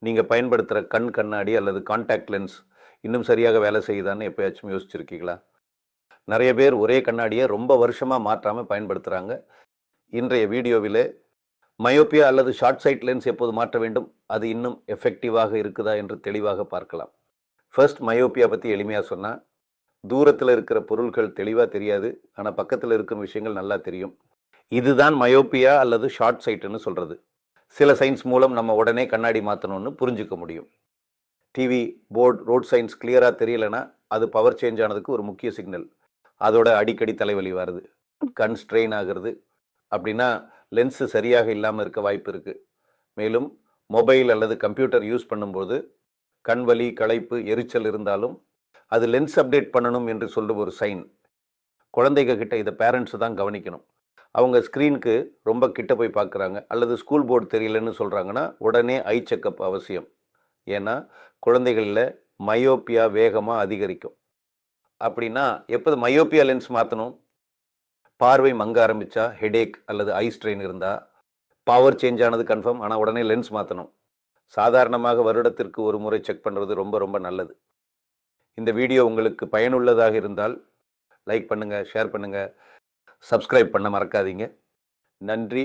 நீங்க பயன்படுத்துற கண்ணாடி அல்லது கான்டாக்ட் லென்ஸ் இன்னும் சரியாக வேலை செய்யுதான்னு எப்பயாச்சும் யோசிச்சிருக்கீங்களா? நெறைய பேர் ஒரே கண்ணாடிய ரொம்ப வருஷமா மாற்றாம பயன்படுத்துறாங்க. இன்றைய வீடியோவிலே மயோப்பியா அல்லது ஷார்ட் சைட் லென்ஸ் எப்போது மாற்ற வேண்டும்? அது இன்னும் எஃபெக்டிவாக இருக்குதா என்று தெளிவாக பார்க்கலாம். ஃபர்ஸ்ட் மயோப்பியா பத்தி எளிமையா சொன்னா, தூரத்துல இருக்கிற பொருள்கள் தெளிவா தெரியாது. ஆனா பக்கத்துல இருக்கும் விஷயங்கள் நல்லா தெரியும். இதுதான் மயோப்பியா அல்லது ஷார்ட் சைட்ன்னு சொல்றது. சில சயின்ஸ் மூலம் நம்ம உடனே கண்ணாடி மாத்தணும்னு புரிஞ்சுக்க முடியும். டிவி, போர்டு, ரோட் சைன்ஸ் கிளியரா தெரியலனா, அது பவர் சேஞ்ச் ஆனதுக்கு ஒரு முக்கிய சிக்னல். அதோட அடிக்கடி தலைவலி வருது. கண் ஸ்ட்ரெயின் ஆகுறது. அப்படின்னா லென்ஸ் சரியாக இல்லாம இருக்க வாய்ப்பு இருக்கு. மேலும் மொபைல் அல்லது கம்ப்யூட்டர் யூஸ் பண்ணும்போது கண் வலி, களைப்பு, எரிச்சல் இருந்தாலும் அது லென்ஸ் அப்டேட் பண்ணணும் என்று சொல்லும் ஒரு சைன். குழந்தைங்க கிட்ட இதை பேரண்ட்ஸ் தான் கவனிக்கணும். அவங்க ஸ்க்ரீனுக்கு ரொம்ப கிட்ட போய் பார்க்குறாங்க அல்லது ஸ்கூல் போர்டு தெரியலன்னு சொல்கிறாங்கன்னா உடனே ஐ செக்கப் அவசியம். ஏன்னா குழந்தைகளில் மயோப்பியா வேகமாக அதிகரிக்கும். அப்படின்னா எப்போது மயோப்பியா லென்ஸ் மாற்றணும்? பார்வை மங்க ஆரம்பித்தா, ஹெடேக் அல்லது ஐ ஸ்ட்ரெயின் இருந்தால், பவர் சேஞ்ச் ஆனது கன்ஃபார்ம், ஆனால் உடனே லென்ஸ் மாற்றணும். சாதாரணமாக வருடத்திற்கு ஒரு முறை செக் பண்ணுறது ரொம்ப ரொம்ப நல்லது. இந்த வீடியோ உங்களுக்கு பயனுள்ளதாக இருந்தால் லைக் பண்ணுங்கள், ஷேர் பண்ணுங்கள், சப்ஸ்கிரைப் பண்ண மறக்காதீங்க. நன்றி.